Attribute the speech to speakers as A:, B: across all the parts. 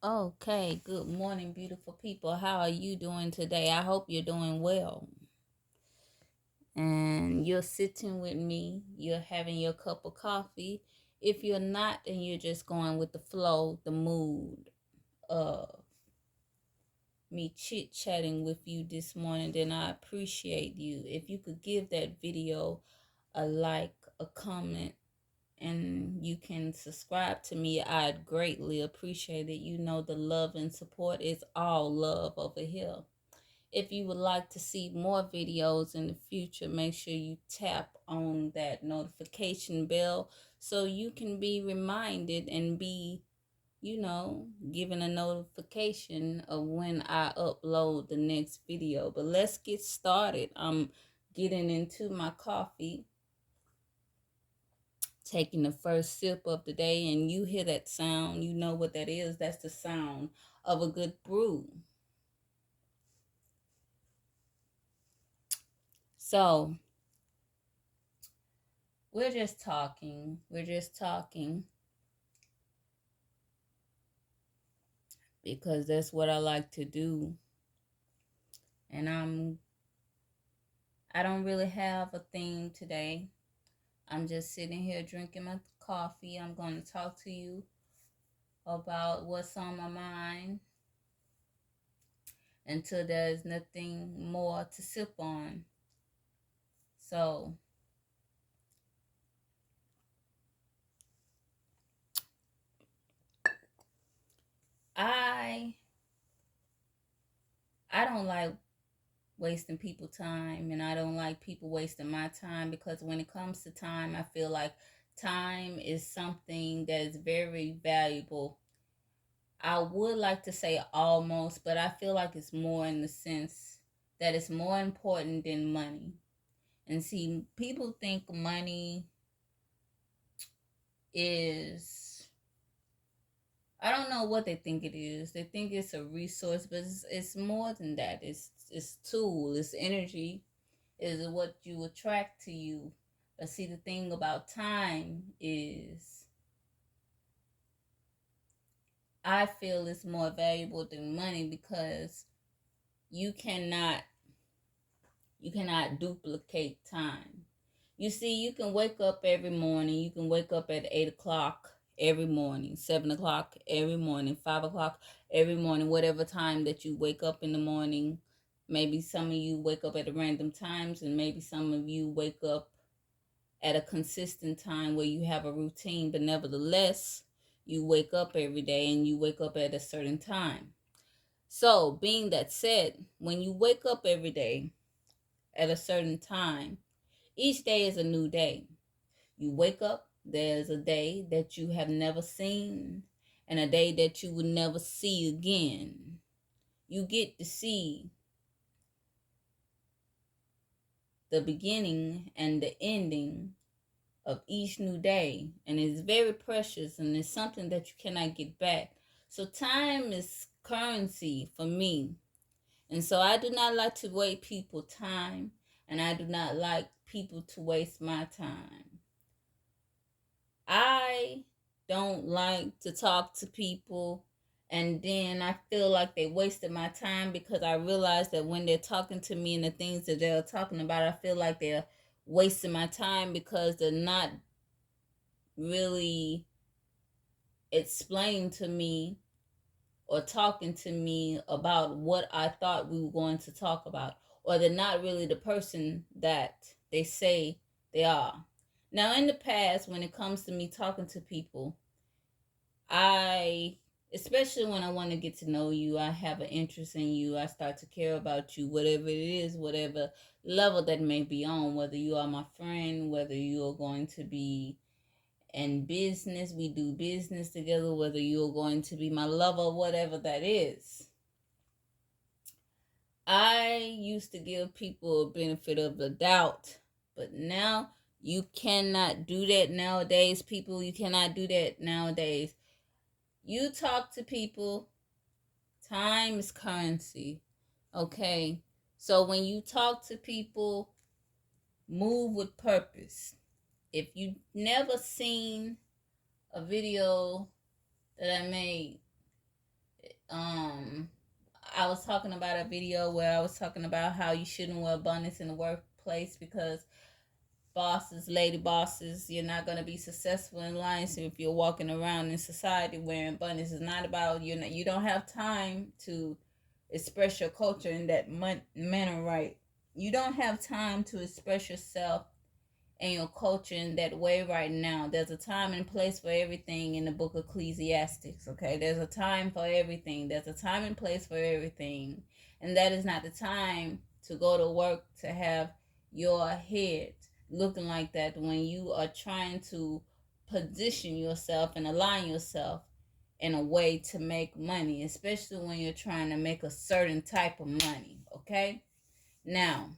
A: Okay, good morning, beautiful people. How are you doing today? I hope you're doing well. And you're sitting with me, you're having your cup of coffee. If you're not, and you're just going with the flow, the mood of me chit chatting with you this morning, then I appreciate you. If you could give that video a like, a comment, and you can subscribe to me, I'd greatly appreciate it. You know, the love and support is all love over here. If you would like to see more videos in the future, make sure you tap on that notification bell so you can be reminded and be, given a notification of when I upload the next video. But let's get started. I'm getting into my coffee, taking the first sip of the day, and you hear that sound. You know what that is. That's the sound of a good brew. So we're just talking because that's what I like to do. And I don't really have a theme today. I'm just sitting here drinking my coffee. I'm going to talk to you about what's on my mind until there's nothing more to sip on. So I I don't like wasting people time, and I don't like people wasting my time, because when it comes to time, I feel like time is something that is very valuable. I would like to say almost, but I feel like it's more in the sense that it's more important than money. And see, people think money is, I don't know what they think it is. They think it's a resource, but it's more than that. It's tool, it's energy, is what you attract to you. But see, the thing about time is, I feel it's more valuable than money, because you cannot you cannot duplicate time. You see, you can wake up every morning. You can wake up at 8 o'clock every morning, 7 o'clock every morning, 5 o'clock every morning, whatever time that you wake up in the morning. Maybe some of you wake up at random times, and maybe some of you wake up at a consistent time where you have a routine, but nevertheless, you wake up every day and you wake up at a certain time. So, being that said, when you wake up every day at a certain time, each day is a new day. You wake up, there's a day that you have never seen and a day that you will never see again. You get to see the beginning and the ending of each new day, and it's very precious, and it's something that you cannot get back. So time is currency for me, and so I do not like to waste people time, and I do not like people to waste my time. I don't like to talk to people and then I feel like they wasted my time, because I realize that when they're talking to me and the things that they're talking about, I feel like they're wasting my time, because they're not really explaining to me or talking to me about what I thought we were going to talk about, or they're not really the person that they say they are. Now, in the past, when it comes to me talking to people, I, especially when I want to get to know you, I have an interest in you, I start to care about you, whatever it is, whatever level that may be on, whether you are my friend, whether you are going to be in business, we do business together, whether you're going to be my lover, whatever that is. I used to give people a benefit of the doubt, but now you cannot do that nowadays, people. You cannot do that nowadays. You talk to people, time is currency. Okay? So when you talk to people, move with purpose. If you never seen a video that I made, I was talking about a video where I was talking about how you shouldn't wear bonnets in the workplace because bosses, lady bosses, you're not going to be successful in life. So if you're walking around in society wearing bonnets, it's not about you don't have time to express your culture in that manner, right? You don't have time to express yourself and your culture in that way right now. There's a time and place for everything in the book of Ecclesiastics, okay? There's a time for everything. There's a time and place for everything. And that is not the time to go to work to have your head looking like that when you are trying to position yourself and align yourself in a way to make money, especially when you're trying to make a certain type of money, okay? Now,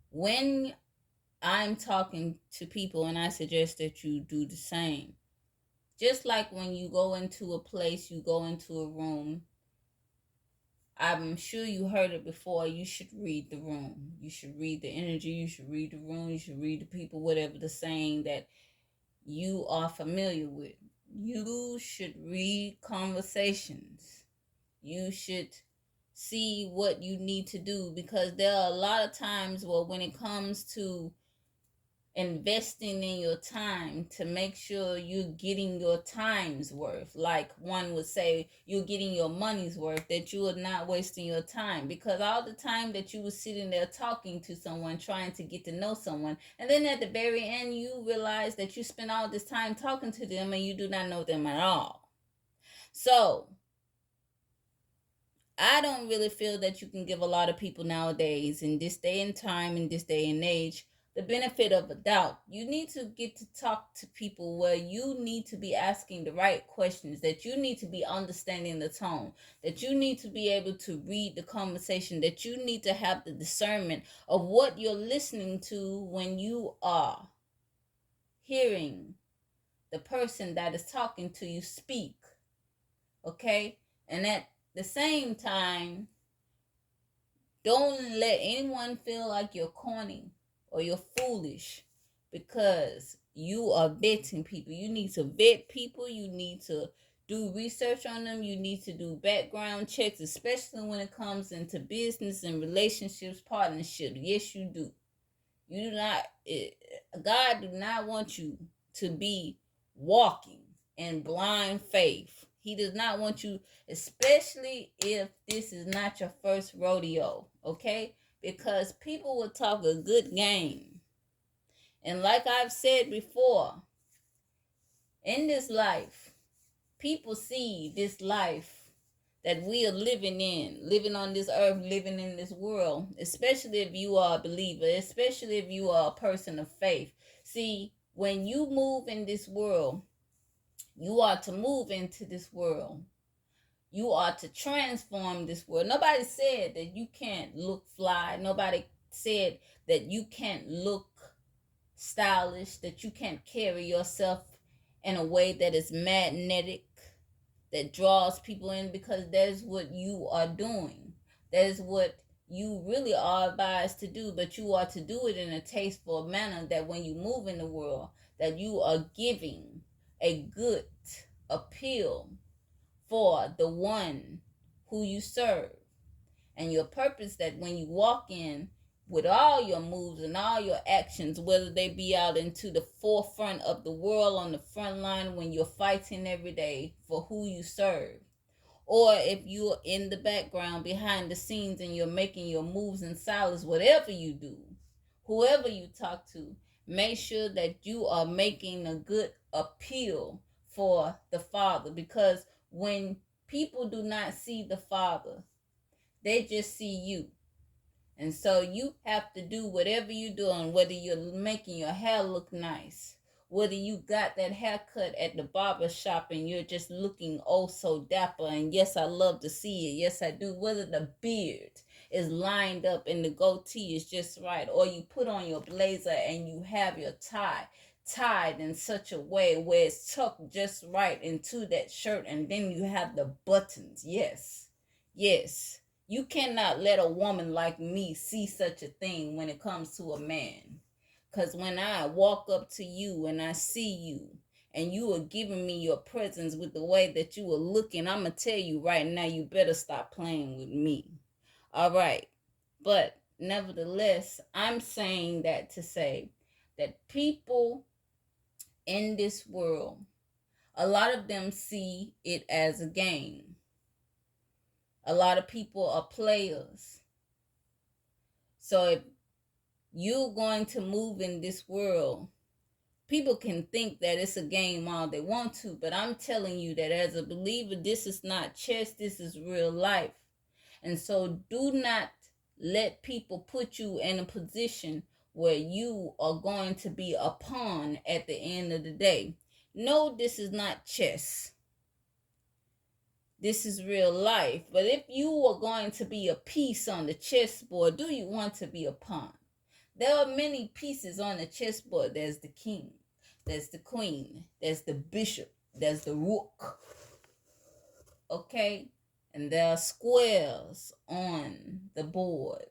A: when I'm talking to people and I suggest that you do the same. Just like when you go into a place, you go into a room, I'm sure you heard it before, you should read the room. You should read the energy, you should read the room, you should read the people, whatever the saying that you are familiar with. You should read conversations. You should see what you need to do because there are a lot of times where when it comes to investing in your time to make sure you're getting your time's worth, like one would say you're getting your money's worth, that you are not wasting your time, because all the time that you were sitting there talking to someone, trying to get to know someone, and then at the very end you realize that you spent all this time talking to them and you do not know them at all. So I don't really feel that you can give a lot of people nowadays, in this day and time, in this day and age, the benefit of a doubt. You need to get to talk to people where you need to be asking the right questions, that you need to be understanding the tone, that you need to be able to read the conversation, that you need to have the discernment of what you're listening to when you are hearing the person that is talking to you speak. Okay? And at the same time, don't let anyone feel like you're corny or you're foolish because you are vetting people. You need to vet people. You need to do research on them. You need to do background checks, especially when it comes into business and relationships, partnerships. Yes, you do. You do not, God do not want you to be walking in blind faith. He does not want you, especially if this is not your first rodeo, okay? Because people will talk a good game. And like I've said before, in this life, people see this life that we are living in, living on this earth, living in this world, especially if you are a believer, especially if you are a person of faith. See, when you move in this world, you are to move into this world. You are to transform this world. Nobody said that you can't look fly. Nobody said that you can't look stylish, that you can't carry yourself in a way that is magnetic, that draws people in, because that is what you are doing. That is what you really are advised to do, but you are to do it in a tasteful manner, that when you move in the world, that you are giving a good appeal for the one who you serve. And your purpose, that when you walk in with all your moves and all your actions, whether they be out into the forefront of the world, on the front line, when you're fighting every day for who you serve, or if you're in the background behind the scenes and you're making your moves in silence, whatever you do, whoever you talk to, make sure that you are making a good appeal for the Father, because when people do not see the Father, they just see you. And so you have to do whatever you're doing, whether you're making your hair look nice, whether you got that haircut at the barber shop and you're just looking oh so dapper, and yes, I love to see it, yes I do, whether the beard is lined up and the goatee is just right, or you put on your blazer and you have your tie tied in such a way where it's tucked just right into that shirt, and then you have the buttons. Yes, you cannot let a woman like me see such a thing when it comes to a man. Because when I walk up to you and I see you and you were giving me your presence with the way that you were looking, I'm going to tell you right now, you better stop playing with me. All right. But nevertheless, I'm saying that to say that people in this world, a lot of them see it as a game. A lot of people are players. So if you're going to move in this world, people can think that it's a game all they want to, but I'm telling you that as a believer, this is not chess, this is real life. And so do not let people put you in a position where you are going to be a pawn at the end of the day. No, this is not chess. This is real life. But if you are going to be a piece on the chessboard, do you want to be a pawn? There are many pieces on the chessboard. There's the king, there's the queen, there's the bishop, there's the rook. Okay? And there are squares on the board.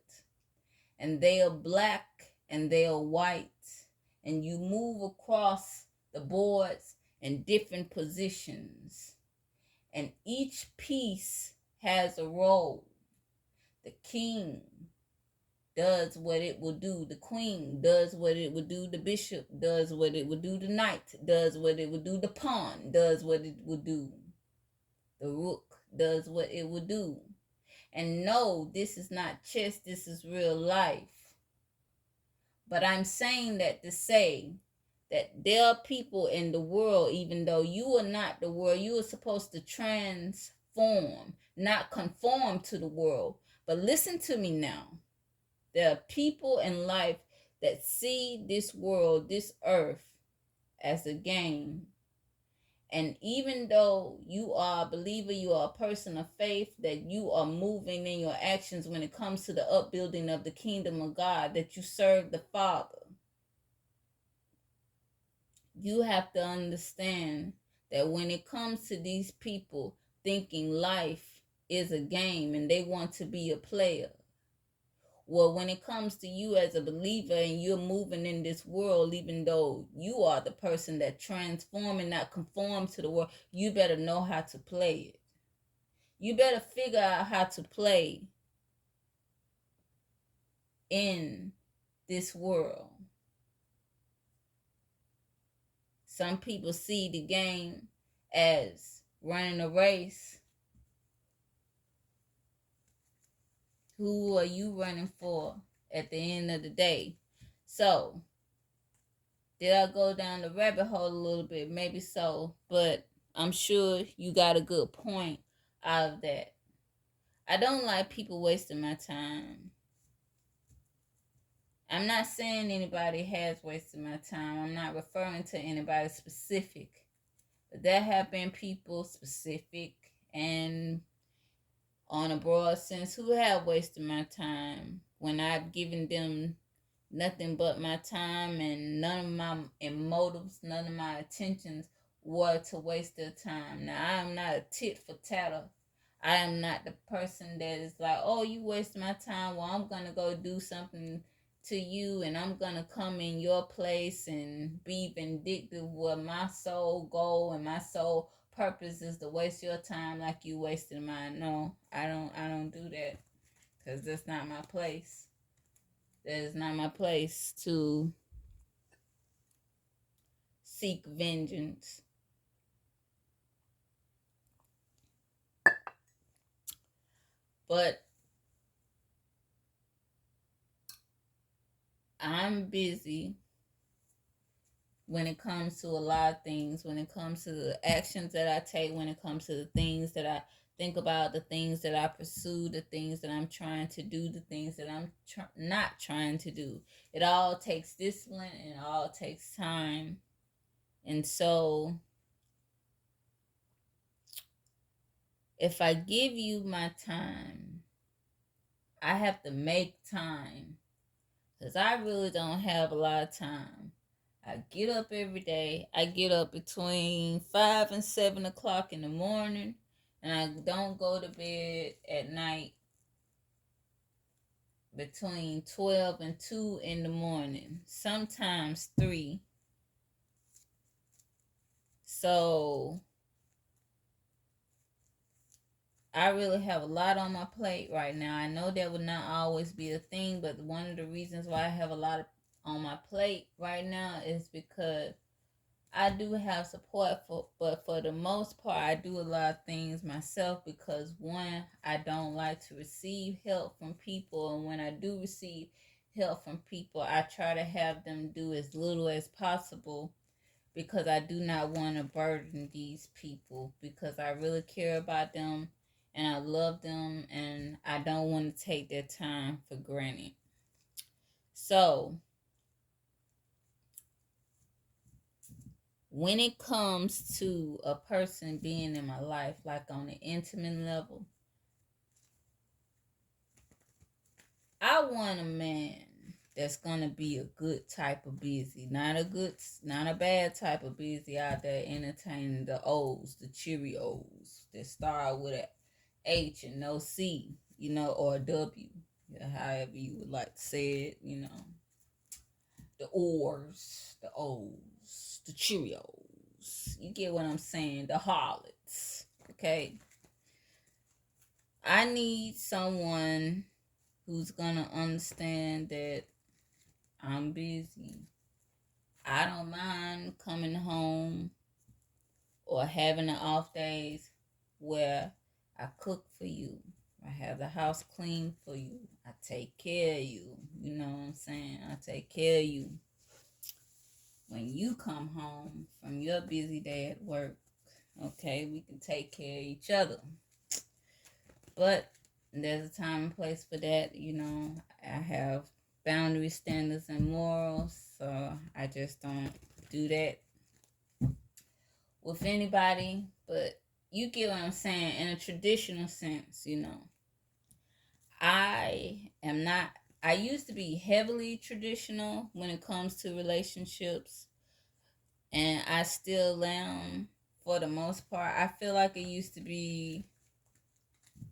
A: And they are black and they are white. And you move across the boards in different positions. And each piece has a role. The king does what it will do. The queen does what it would do. The bishop does what it would do. The knight does what it would do. The pawn does what it would do. The rook does what it would do. And no, this is not chess. This is real life. But I'm saying that to say that there are people in the world, even though you are not the world, you are supposed to transform, not conform to the world. But listen to me now. There are people in life that see this world, this earth, as a game. And even though you are a believer, you are a person of faith, that you are moving in your actions when it comes to the upbuilding of the kingdom of God, that you serve the Father, you have to understand that when it comes to these people thinking life is a game and they want to be a player, well, when it comes to you as a believer and you're moving in this world, even though you are the person that transform and not conform to the world, you better know how to play it. You better figure out how to play in this world. Some people see the game as running a race. Who are you running for at the end of the day? So, did I go down the rabbit hole a little bit? Maybe so, but I'm sure you got a good point out of that. I don't like people wasting my time. I'm not saying anybody has wasted my time. I'm not referring to anybody specific. But there have been people specific and on a broad sense who have wasted my time when I've given them nothing but my time, and none of my motives, none of my intentions were to waste their time. Now, I am not a tit for tatter. I am not the person that is like, oh, you wasted my time. Well, I'm going to go do something to you, and I'm going to come in your place and be vindictive where my sole goal and my sole purpose is to waste your time like you wasted mine. No, I don't do that, because that's not my place. That is not my place to seek vengeance. But I'm busy when it comes to a lot of things, when it comes to the actions that I take, when it comes to the things that I think about, the things that I pursue, the things that I'm trying to do, the things that I'm not trying to do. It all takes discipline and it all takes time. And so, if I give you my time, I have to make time, because I really don't have a lot of time. I get up every day. I get up between 5 and 7 o'clock in the morning, and I don't go to bed at night between 12 and 2 in the morning, sometimes 3. So I really have a lot on my plate right now. I know that would not always be a thing, but one of the reasons why I have a lot on my plate right now is because I do have support but for the most part, I do a lot of things myself because one, I don't like to receive help from people, and when I do receive help from people, I try to have them do as little as possible because I do not want to burden these people because I really care about them and I love them and I don't want to take their time for granted. So, when it comes to a person being in my life, like on an intimate level, I want a man that's gonna be a good type of busy, not a bad type of busy out there entertaining the O's, the Cheerios that start with a H and no C, or a W, however you would like to say it, the O's, the Cheerios. You get what I'm saying? The harlots. Okay. I need someone who's gonna understand that I'm busy. I don't mind coming home or having the off days where I cook for you. I have the house clean for you. I take care of you. You know what I'm saying? I take care of you. When you come home from your busy day at work, okay, we can take care of each other. But there's a time and place for that. I have boundary standards and morals, so I just don't do that with anybody. But you get what I'm saying in a traditional sense. I am not. I used to be heavily traditional when it comes to relationships, and I still am for the most part. I feel like it used to be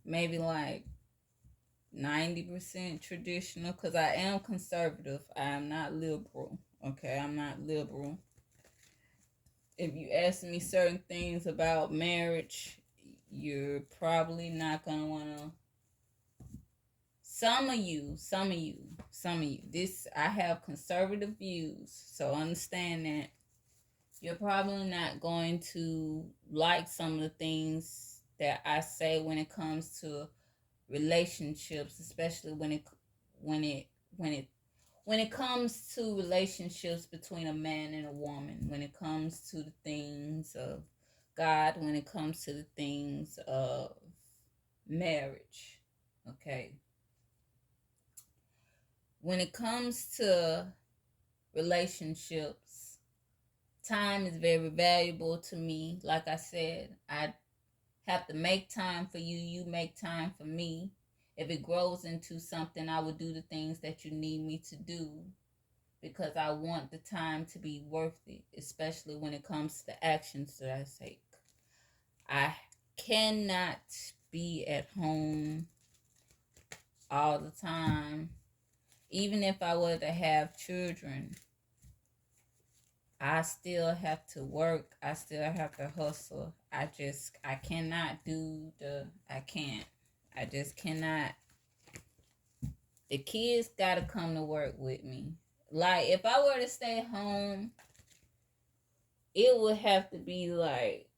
A: maybe like 90% traditional because I am conservative. I am not liberal. Okay, I'm not liberal. If you ask me certain things about marriage, you're probably not gonna wanna. Some of you. This I have conservative views, so understand that you're probably not going to like some of the things that I say when it comes to relationships, especially when it when it when it comes to relationships between a man and a woman, when it comes to the things of God, when it comes to the things of marriage. Okay. When it comes to relationships, time is very valuable to me. Like I said, I have to make time for you. You make time for me. If it grows into something, I will do the things that you need me to do because I want the time to be worth it, especially when it comes to the actions that I take. I cannot be at home all the time. Even if I were to have children, I still have to work. I still have to hustle. I cannot I can't. I just cannot. The kids got to come to work with me. Like, if I were to stay home, it would have to be like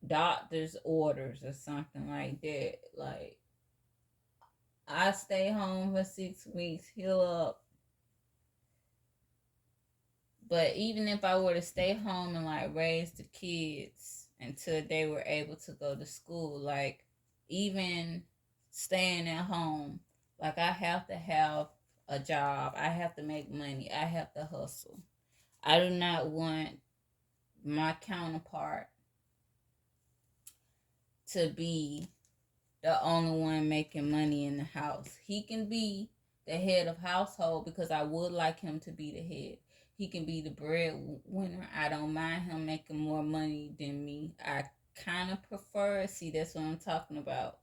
A: doctor's orders or something like that. Like, I stay home for 6 weeks, heal up. But even if I were to stay home and like raise the kids until they were able to go to school, like even staying at home, like I have to have a job. I have to make money. I have to hustle. I do not want my counterpart to be the only one making money in the house. He can be the head of household because I would like him to be the head. He can be the breadwinner. I don't mind him making more money than me. I kind of prefer, see, that's what I'm talking about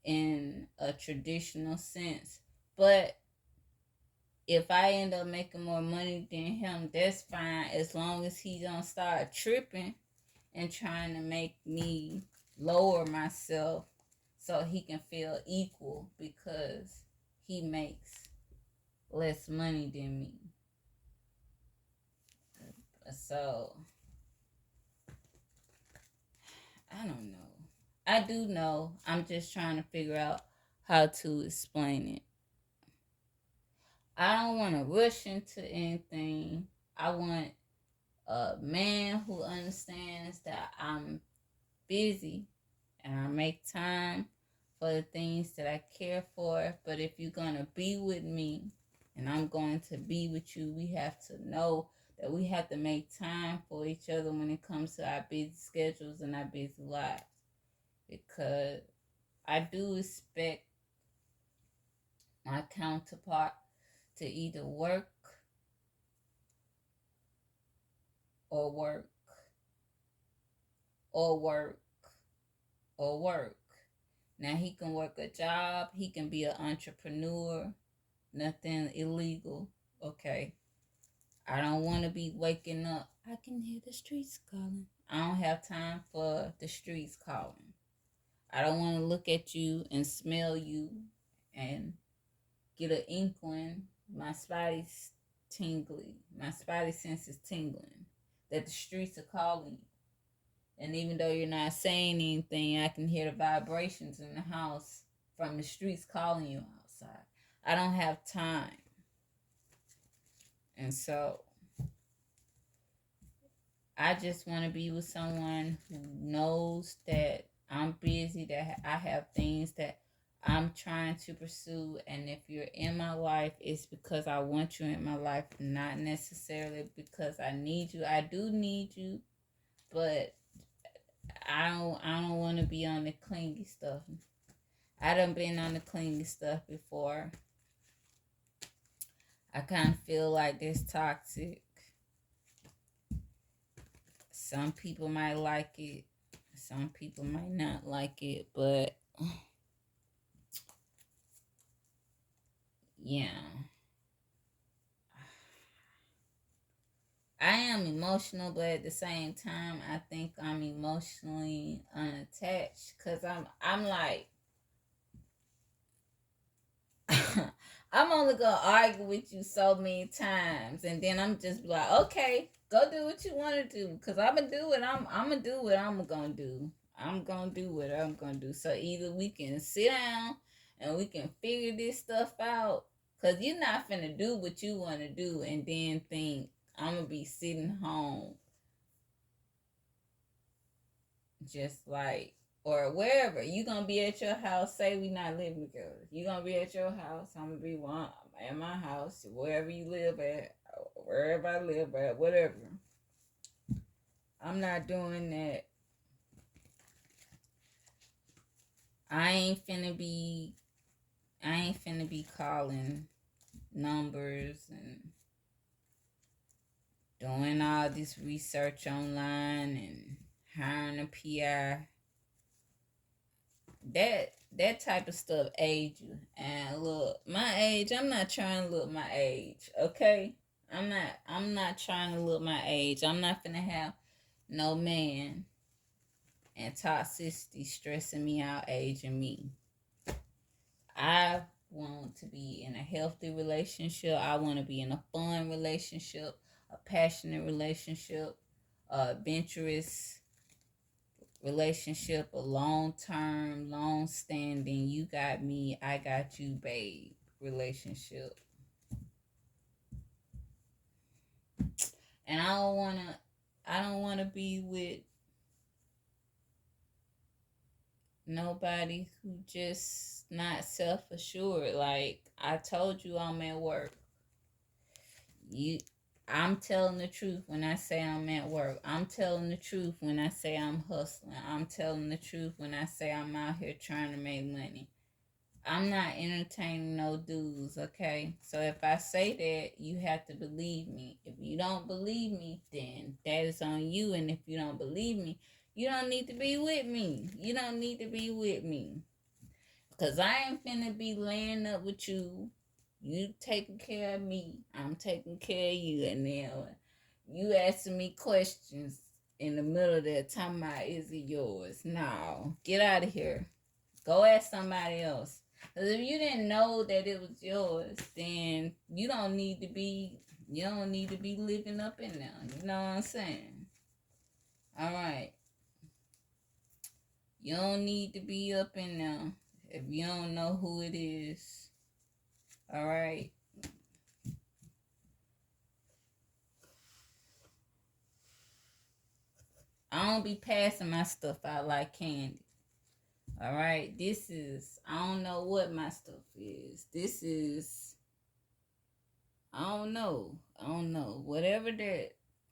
A: in a traditional sense. But If I end up making more money than him, that's fine, as long as he don't start tripping and trying to make me lower myself so he can feel equal because he makes less money than me. So I don't know. I do know. I'm just trying to figure out how to explain it. I don't want to rush into anything. I want a man who understands that I'm busy and I make time for the things that I care for. But if you're going to be with me and I'm going to be with you, we have to know that we have to make time for each other when it comes to our busy schedules and our busy lives. Because I do expect my counterpart to either work or work or work or work. Now he can work a job, he can be an entrepreneur, nothing illegal. Okay. I don't want to be waking up. I can hear the streets calling. I don't have time for the streets calling. I don't want to look at you and smell you and get an inkling. My spidey's tingly. My spidey sense is tingling that the streets are calling you. And even though you're not saying anything, I can hear the vibrations in the house from the streets calling you outside. I don't have time. And so I just want to be with someone who knows that I'm busy, that I have things that I'm trying to pursue. And if you're in my life, it's because I want you in my life, not necessarily because I need you. I do need you, but I don't want to be on the clingy stuff. I done been on the clingy stuff before. I kind of feel like it's toxic. Some people might like it. Some people might not like it, but yeah. I am emotional, but at the same time, I think I'm emotionally unattached because I'm like, I'm only gonna argue with you so many times, and then I'm just like, okay, go do what you want to do, cause I'm gonna do what I'm gonna do what I'm gonna do. I'm gonna do what I'm gonna do. So either we can sit down and we can figure this stuff out, cause you're not finna do what you want to do and then think I'm gonna be sitting home just like, or wherever. You gonna be at your house, say we not living together. You gonna be at your house, I'm gonna be one at my house, wherever you live at, wherever I live at, whatever. I'm not doing that. I ain't finna be calling numbers and doing all this research online and hiring a PI. That type of stuff age you. And look, my age, I'm not trying to look my age, okay? I'm not trying to look my age. I'm not finna have no man and toxicity stressing me out, aging me. I want to be in a healthy relationship. I want to be in a fun relationship, a passionate relationship, a adventurous relationship, a long term, long standing, you got me, I got you, babe relationship. And I don't wanna be with nobody who just not self assured. Like I told you, I'm at work. I'm telling the truth when I say I'm at work. I'm telling the truth when I say I'm hustling. I'm telling the truth when I say I'm out here trying to make money. I'm not entertaining no dudes, okay? So if I say that, you have to believe me. If you don't believe me, then that is on you. And if you don't believe me, you don't need to be with me. You don't need to be with me. Because I ain't finna be laying up with you You taking care of me, I'm taking care of you, and then you asking me questions in the middle of that talking about is it yours? No, get out of here. Go ask somebody else. Because if you didn't know that it was yours, then you don't need to be living up in there. You know what I'm saying? All right. You don't need to be up in there if you don't know who it is. All right. I don't be passing my stuff out like candy. All right. I don't know what my stuff is. I don't know. I don't know. Whatever that,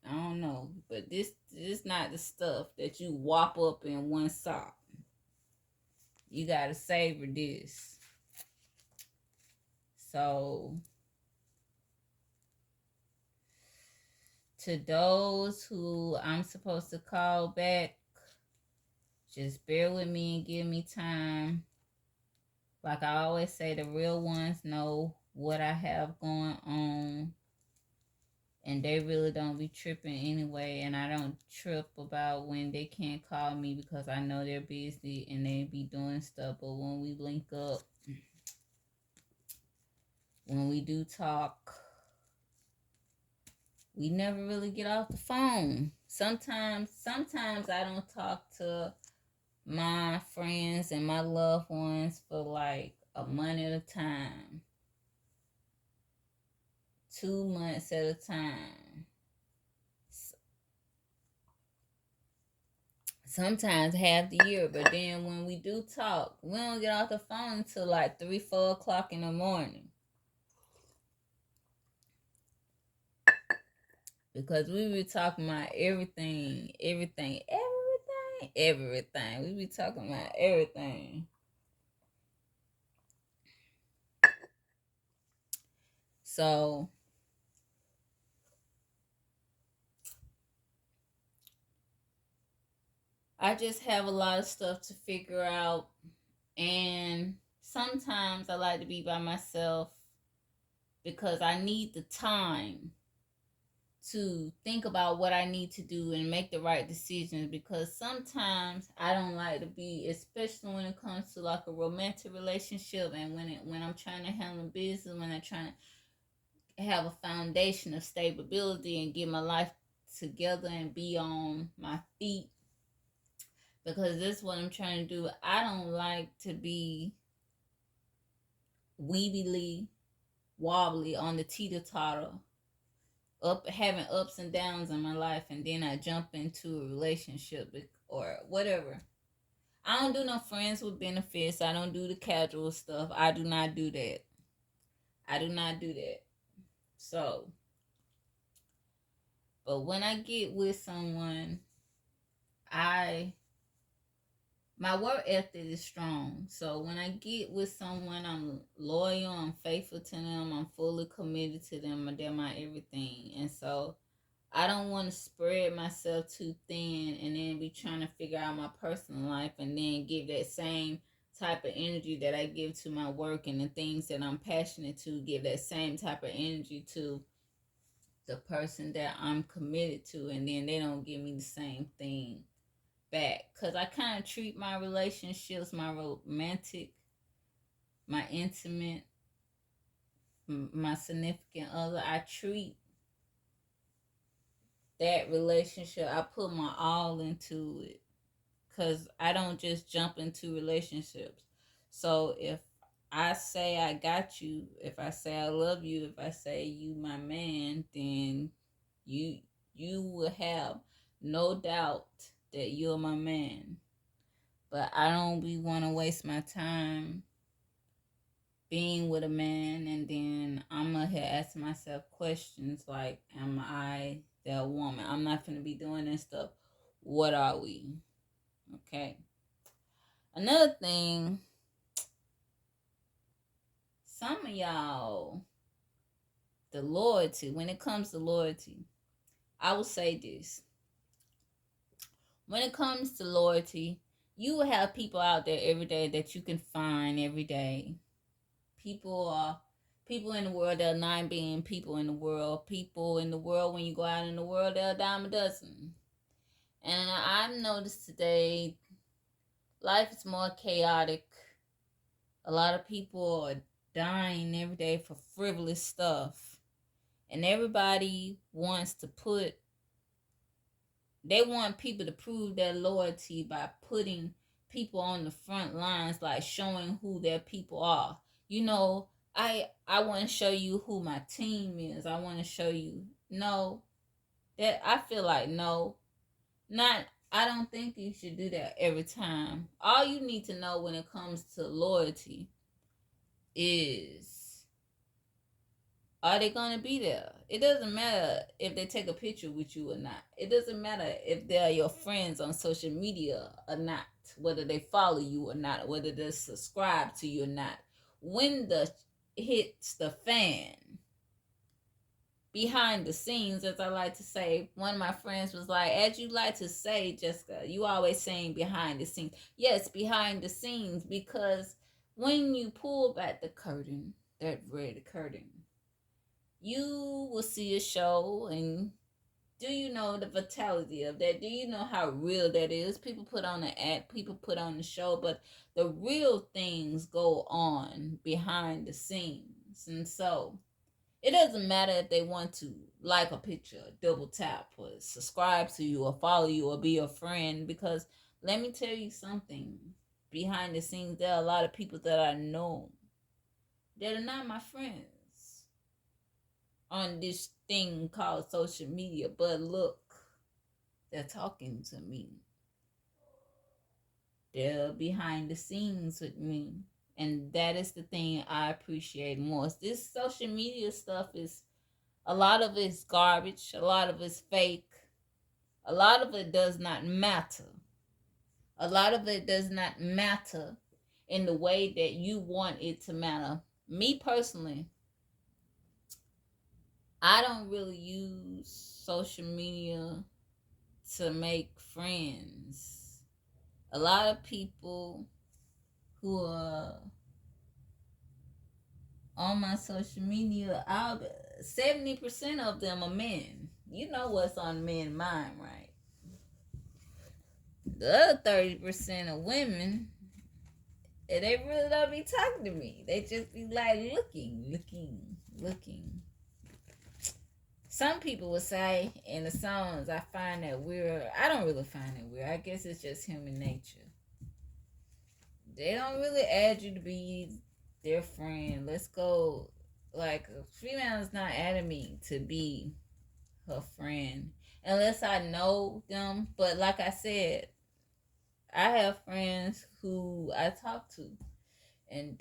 A: I don't know. But this is not the stuff that you whop up in one sock. You gotta savor this. So, to those who I'm supposed to call back, just bear with me and give me time. Like I always say, the real ones know what I have going on. And they really don't be tripping anyway. And I don't trip about when they can't call me because I know they're busy and they be doing stuff. But when we link up, when we do talk, we never really get off the phone. Sometimes I don't talk to my friends and my loved ones for like a month at a time, 2 months at a time, sometimes half the year. But then when we do talk, we don't get off the phone until like 3-4 o'clock in the morning, because we be talking about everything. We be talking about everything. So I just have a lot of stuff to figure out. And sometimes I like to be by myself because I need the time to think about what I need to do and make the right decisions, because sometimes I don't like to be, especially when it comes to like a romantic relationship, and when I'm trying to handle business, when I'm trying to have a foundation of stability and get my life together and be on my feet, because this is what I'm trying to do. I don't like to be weebly wobbly on the teeter totter, up having ups and downs in my life, and then I jump into a relationship or whatever. I don't do no friends with benefits. I don't do the casual stuff. I do not do that. I do not do that. So, but when I get with someone, I my work ethic is strong. So when I get with someone, I'm loyal, I'm faithful to them, I'm fully committed to them, they're my everything. And so I don't want to spread myself too thin and then be trying to figure out my personal life and then give that same type of energy that I give to my work and the things that I'm passionate to, give that same type of energy to the person that I'm committed to, and then they don't give me the same thing back. Because I kind of treat my relationships, my romantic, my intimate, my significant other, I treat that relationship, I put my all into it, because I don't just jump into relationships. So if I say I got you, if I say I love you, if I say you my man, then you you will have no doubt that you're my man. But I don't be want to waste my time being with a man, and then I'm gonna ask myself questions like, am I that woman? I'm not gonna be doing this stuff. What are we? Okay. Another thing, some of y'all, the loyalty, when it comes to loyalty, I will say this. When it comes to loyalty, you will have people out there every day that you can find every day. People are People in the world, there are 9 billion people in the world. People in the world, when you go out in the world, there are a dime a dozen. And I've noticed today, life is more chaotic. A lot of people are dying every day for frivolous stuff. And everybody wants to they want people to prove their loyalty by putting people on the front lines, like showing who their people are. You know, I want to show you who my team is. I want to show you. No, that I feel like no, not. I don't think you should do that every time. All you need to know when it comes to loyalty is, are they going to be there? It doesn't matter if they take a picture with you or not. It doesn't matter if they're your friends on social media or not, whether they follow you or not, whether they subscribe to you or not. When the hits the fan, behind the scenes, as I like to say, one of my friends was like, as you like to say, Jessica, you always saying behind the scenes. Yes, behind the scenes, because when you pull back the curtain, that red curtain, you will see a show. And do you know the vitality of that? Do you know how real that is? People put on the act, people put on the show, but the real things go on behind the scenes. And so it doesn't matter if they want to like a picture, double tap, or subscribe to you, or follow you, or be your friend, because let me tell you something. Behind the scenes, there are a lot of people that I know that are not my friends on this thing called social media, but look, they're talking to me. They're behind the scenes with me. And that is the thing I appreciate most. This social media stuff is, a lot of it's garbage, a lot of it's fake, a lot of it does not matter. A lot of it does not matter in the way that you want it to matter. Me personally, I don't really use social media to make friends. A lot of people who are on my social media, 70% of them are men. You know what's on men's mind, right? The other 30% of women, and they really don't be talking to me. They just be like looking. Some people would say in the songs, I find that weird. I don't really find it weird. I guess it's just human nature. They don't really add you to be their friend. Let's go. Like, a female is not adding me to be her friend unless I know them. But like I said, I have friends who I talk to, and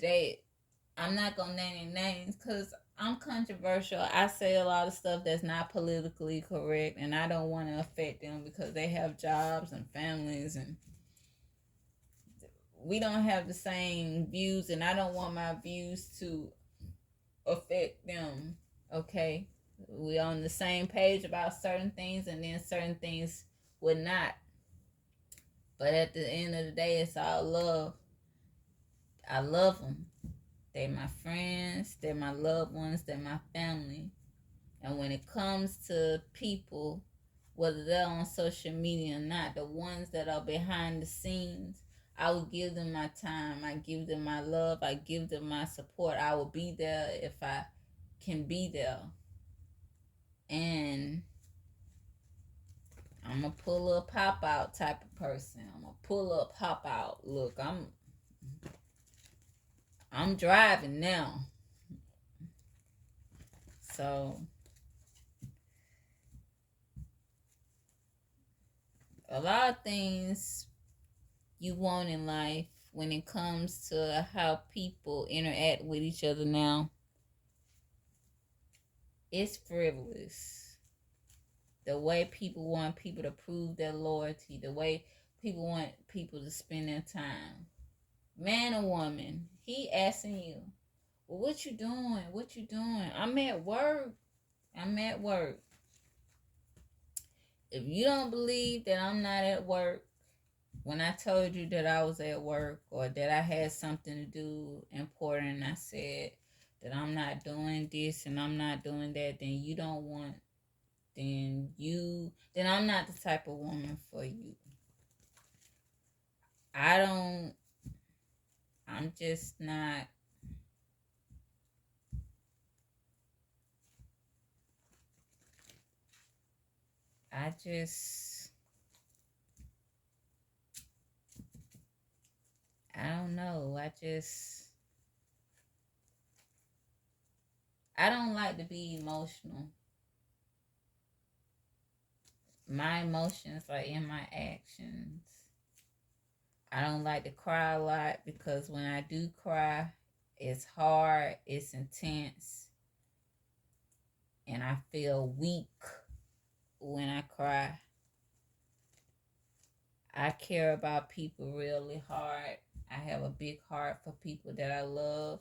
A: I'm not gonna name their names because I'm controversial. I say a lot of stuff that's not politically correct, and I don't want to affect them because they have jobs and families, and we don't have the same views, and I don't want my views to affect them. Okay, we on the same page about certain things, and then certain things would not. But at the end of the day, it's all love. I love them. They're my friends. They're my loved ones. They're my family. And when it comes to people, whether they're on social media or not, the ones that are behind the scenes, I will give them my time. I give them my love. I give them my support. I will be there if I can be there. And I'm a pull up, pop out type of person. I'm a pull up, pop out. Look, I'm driving now. So a lot of things you want in life when it comes to how people interact with each other now, it's frivolous. The way people want people to prove their loyalty, the way people want people to spend their time. Man or woman, he asking you, well, what you doing? What you doing? I'm at work. I'm at work. If you don't believe that I'm not at work, when I told you that I was at work or that I had something to do important, I said, that I'm not doing this and I'm not doing that, then you don't want, then I'm not the type of woman for you. I don't, I'm just not, I just, I don't know. I don't like to be emotional. My emotions are in my actions. I don't like to cry a lot because when I do cry, it's hard, it's intense, and I feel weak when I cry. I care about people really hard. I have a big heart for people that I love.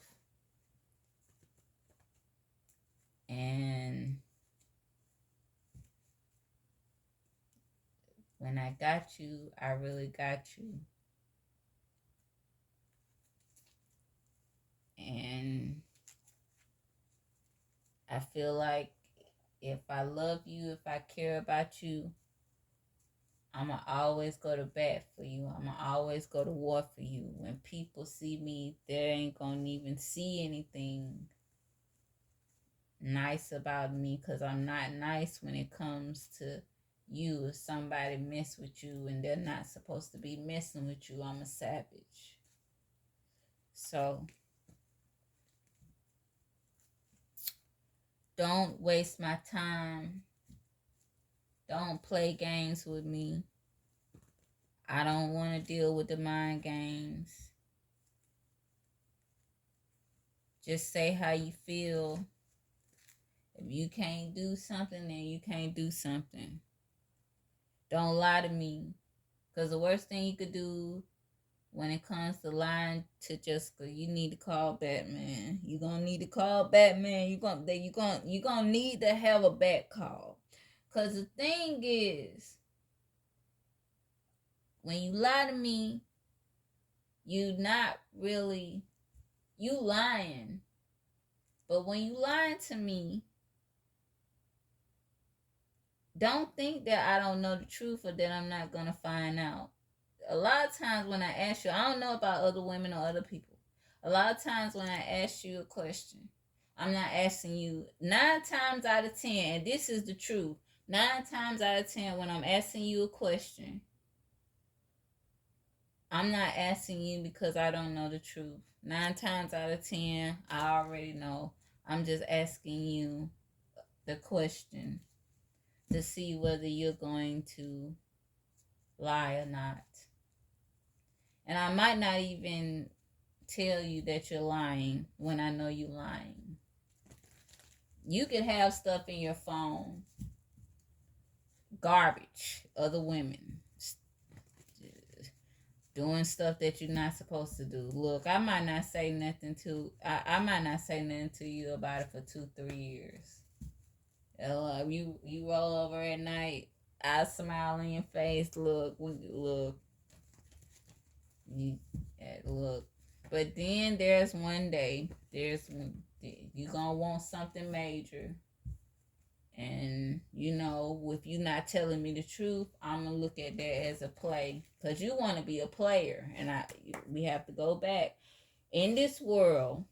A: And when I got you, I really got you. And I feel like if I love you, if I care about you, I'm going to always go to bat for you. I'm going to always go to war for you. When people see me, they ain't going to even see anything nice about me because I'm not nice when it comes to you. If somebody mess with you and they're not supposed to be messing with you, I'm a savage. So don't waste my time. Don't play games with me. I don't want to deal with the mind games. Just say how you feel. If you can't do something, then you can't do something. Don't lie to me. Because the worst thing you could do when it comes to lying to Jessica, you need to call Batman. You're going to need to call Batman. You're gonna need to have a bat call. Because the thing is, when you lie to me, you not really, you lying. But when you lying to me, don't think that I don't know the truth or that I'm not going to find out. A lot of times when I ask you, I don't know about other women or other people. A lot of times when I ask you a question, I'm not asking you 9 times out of 10, and this is the truth. 9 times out of 10, when I'm asking you a question, I'm not asking you because I don't know the truth. 9 times out of 10, I already know. I'm just asking you the question to see whether you're going to lie or not. And I might not even tell you that you're lying when I know you're lying. You could have stuff in your phone, garbage, other women doing stuff that you're not supposed to do. Look, I might not say nothing to you about it for 2-3 years. You roll over at night, I smile in your face. Look, look. But then there's one day, you gonna want something major, and if you not telling me the truth, I'm gonna look at that as a play, because you want to be a player, and we have to go back in this world.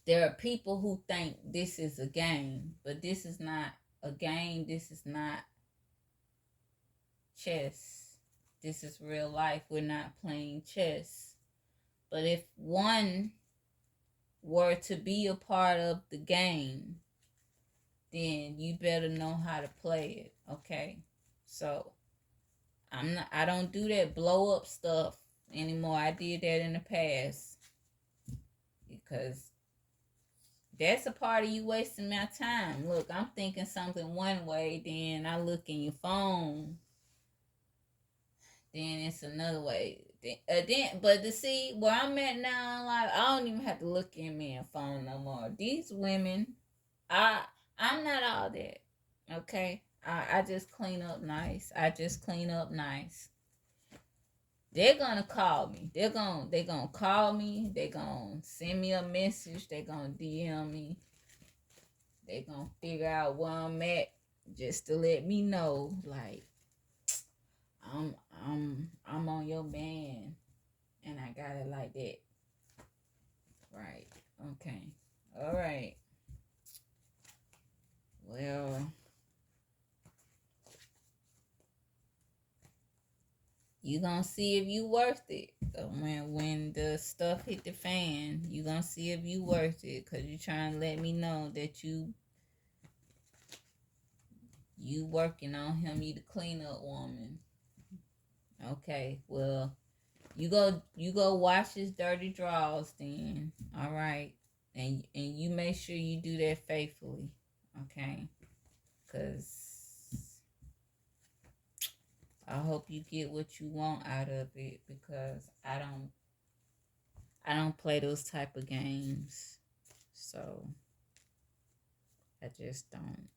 A: There are people who think this is a game, but this is not a game. This is not chess. This is real life. We're not playing chess. But if one were to be a part of the game, then you better know how to play it. Okay? So I don't do that blow up stuff anymore. I did that in the past because that's a part of you wasting my time. Look, I'm thinking something one way, then I look in your phone, then it's another way. But to see where I'm at now in life, I don't even have to look in my phone no more. These women, I'm not all that. Okay, I just clean up nice. They're gonna call me. They gonna call me. They gonna send me a message. They gonna DM me. They gonna figure out where I'm at just to let me know, like, I'm on your band, and I got it like that. Right. Okay. All right. Well, you gonna see if you worth it. When the stuff hit the fan, you gonna see if you worth it, cause you trying to let me know that you working on him. You the cleanup woman. Okay. Well, you go wash his dirty drawers then. All right. And you make sure you do that faithfully. Okay. Cause I hope you get what you want out of it, because I don't play those type of games. So I just don't.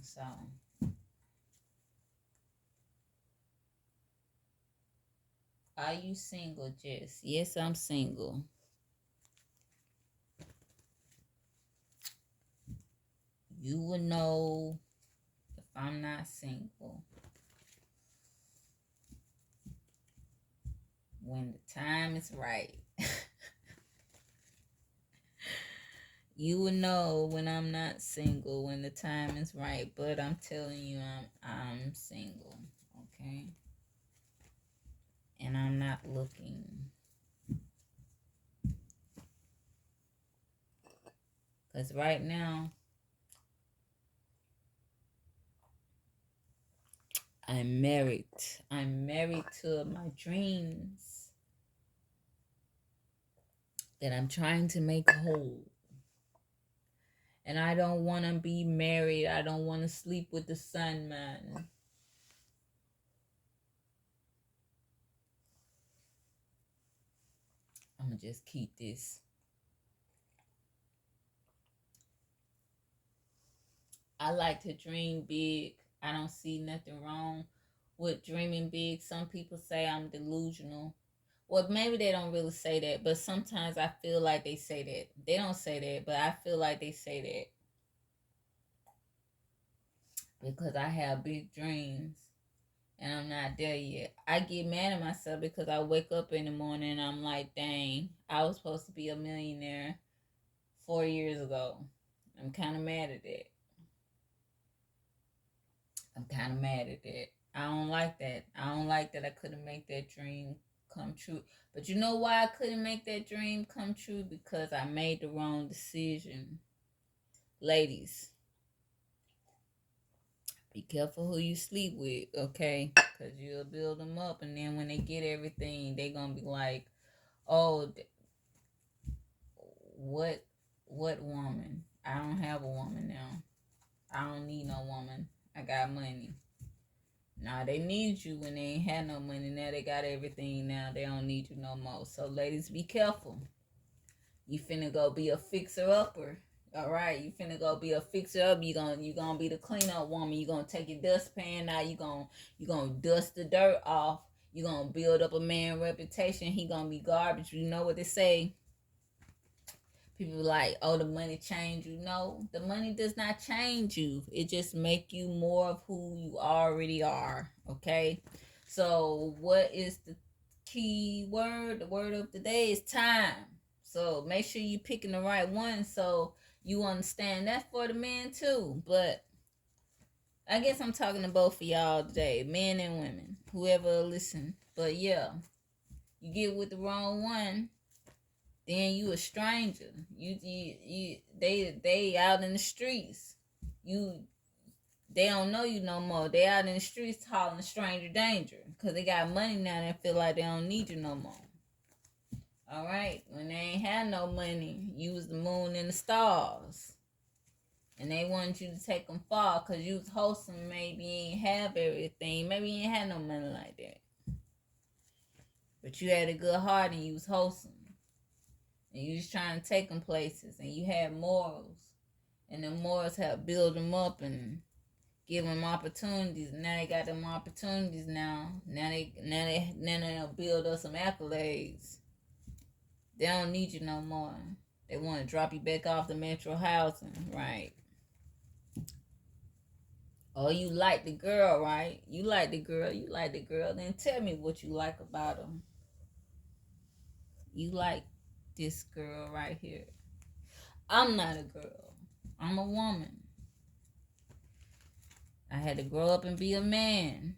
A: So are you single, Jess? Yes, I'm single. You will know if I'm not single when the time is right. You will know when I'm not single when the time is right. But I'm telling you, I'm single. Okay, and I'm not looking. Cause right now I'm married. I'm married to my dreams that I'm trying to make whole. And I don't want to be married. I don't want to sleep with the sun, man. I'm going to just keep this. I like to dream big. I don't see nothing wrong with dreaming big. Some people say I'm delusional. Well, maybe they don't really say that, but sometimes I feel like they say that. They don't say that, but I feel like they say that because I have big dreams and I'm not there yet. I get mad at myself because I wake up in the morning and I'm like, dang, I was supposed to be a millionaire 4 years ago. I'm kind of mad at that. I don't like that. I don't like that I couldn't make that dream come true. But you know why I couldn't make that dream come true? Because I made the wrong decision. Ladies, be careful who you sleep with, okay? Because you'll build them up, and then when they get everything, they going to be like, oh, what woman? I don't have a woman now. I don't need no woman. I got money. Nah, they need you when they ain't had no money. Now they got everything. Now they don't need you no more. So ladies, be careful. You finna go be a fixer upper. All right, you finna go be a fixer up. You gonna be the cleanup woman. You gonna take your dustpan out. You gonna dust the dirt off. You gonna build up a man reputation. He gonna be garbage. You know what they say? People like, oh, the money changed you. No, the money does not change you. It just make you more of who you already are. Okay. So what is the key word? The word of the day is time. So make sure you picking the right one so you understand that for the men too. But I guess I'm talking to both of y'all today, men and women, whoever listen. But yeah, you get with the wrong one, then you a stranger. They out in the streets. They don't know you no more. They out in the streets calling a stranger danger because they got money now and feel like they don't need you no more. All right, when they ain't had no money, you was the moon and the stars, and they wanted you to take them far because you was wholesome. Maybe you ain't have everything. Maybe you ain't had no money like that, but you had a good heart and you was wholesome. and you just trying to take them places, and you have morals, and the morals help build them up and give them opportunities. Now they got them opportunities. Now they'll build up some accolades. They don't need you no more. They want to drop you back off the metro housing, right? Oh, you like the girl, right? You like the girl. Then tell me what you like about them. You like this girl right here. I'm not a girl. I'm a woman. I had to grow up and be a man.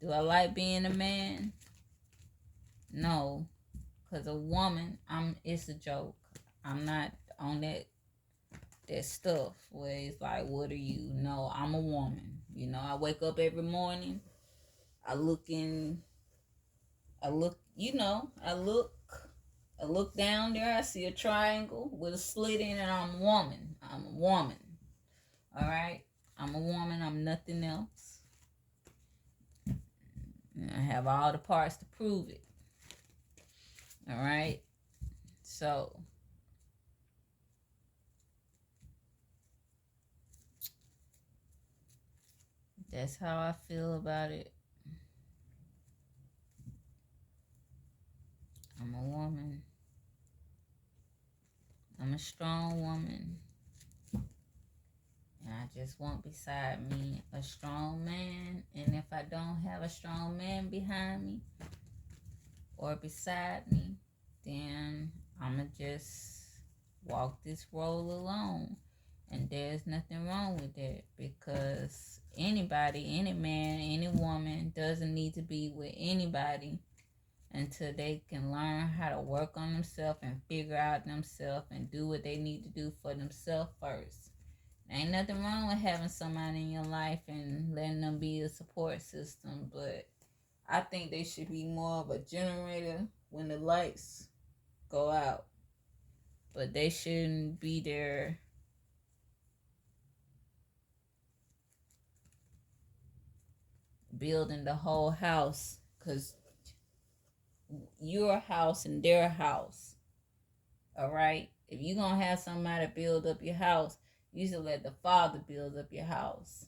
A: Do I like being a man? No. Because a woman, it's a joke. I'm not on that stuff where it's like, what are you? No, I'm a woman. I wake up every morning. I look down there. I see a triangle with a slit in it. I'm a woman. All right? I'm a woman. I'm nothing else. And I have all the parts to prove it. All right? So, that's how I feel about it. I'm a woman. I'm a strong woman. And I just want beside me a strong man. And if I don't have a strong man behind me or beside me, then I'm going to just walk this road alone. And there's nothing wrong with that, because anybody, any man, any woman doesn't need to be with anybody until they can learn how to work on themselves and figure out themselves and do what they need to do for themselves first. Ain't nothing wrong with having somebody in your life and letting them be a support system, but I think they should be more of a generator when the lights go out. But they shouldn't be there building the whole house, because your house and their house. All right? If you're going to have somebody build up your house, you should let the Father build up your house.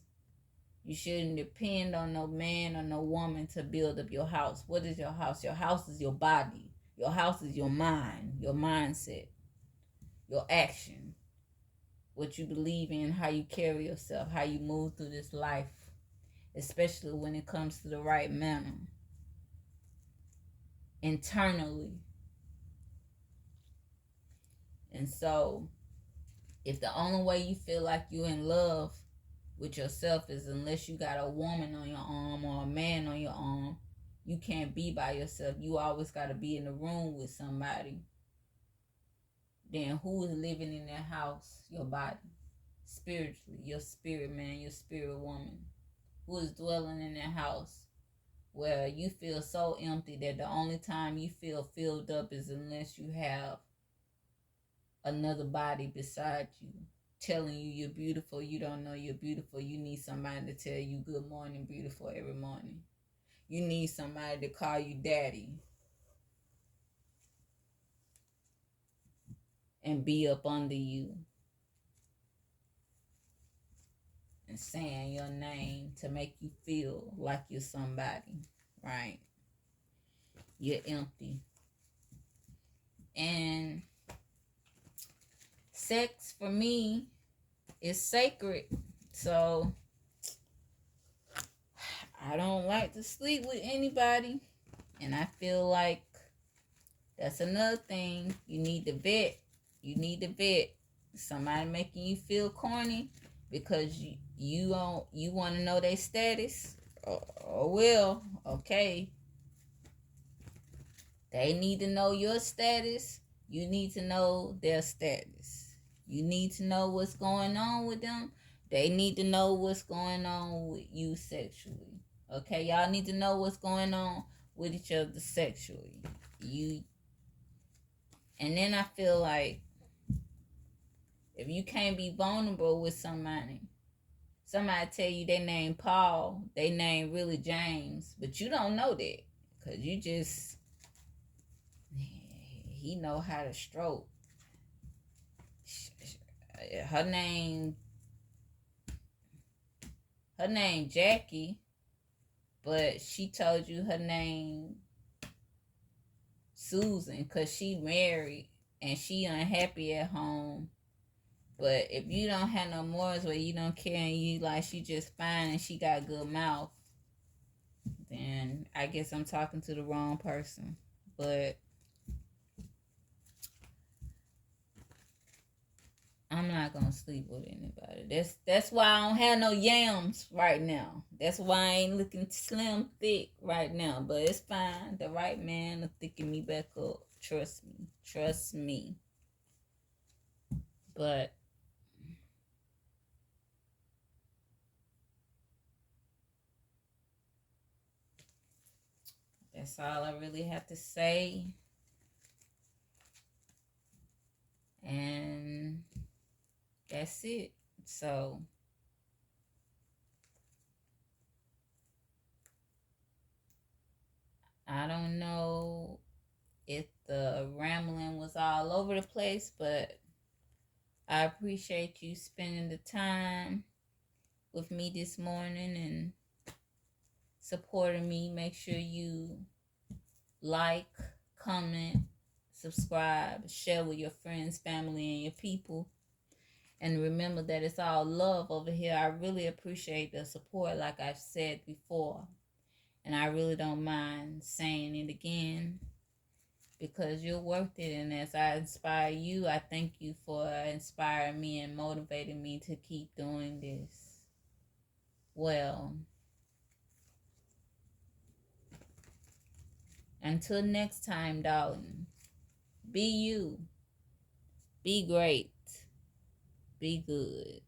A: You shouldn't depend on no man or no woman to build up your house. What is your house? Your house is your body. Your house is your mind, your mindset, your action, what you believe in, how you carry yourself, how you move through this life, especially when it comes to the right manner. Internally. And so, if the only way you feel like you're in love with yourself is unless you got a woman on your arm or a man on your arm, you can't be by yourself. You always got to be in the room with somebody. Then who is living in that house? Your body. Spiritually. Your spirit man, your spirit woman. Who is dwelling in that house where you feel so empty that the only time you feel filled up is unless you have another body beside you telling you you're beautiful. You don't know you're beautiful. You need somebody to tell you good morning, beautiful, every morning. You need somebody to call you daddy and be up under you and saying your name to make you feel like you're somebody, right? You're empty. And sex for me is sacred. So I don't like to sleep with anybody. And I feel like that's another thing. You need to vet. Somebody making you feel corny because you want to know their status. Oh well, okay. They need to know your status. You need to know their status. You need to know what's going on with them. They need to know what's going on with you sexually. Okay, y'all need to know what's going on with each other sexually. And then I feel like if you can't be vulnerable with somebody tell you they name Paul, they name really James, but you don't know that because he know how to stroke. Her name, Jackie, but she told you her name Susan because she married and she unhappy at home. But if you don't have no morals where you don't care and you like she just fine and she got good mouth, then I guess I'm talking to the wrong person. But I'm not gonna sleep with anybody. That's why I don't have no yams right now. That's why I ain't looking slim thick right now. But it's fine. The right man will thicken me back up. Trust me. Trust me. But that's all I really have to say. And that's it. So I don't know if the rambling was all over the place, but I appreciate you spending the time with me this morning and supporting me. Make sure you like, comment, subscribe, share with your friends, family, and your people. And remember that it's all love over here. I really appreciate the support, like I've said before. And I really don't mind saying it again because you're worth it. And as I inspire you, I thank you for inspiring me and motivating me to keep doing this. Well, until next time, darling, be you, be great, be good.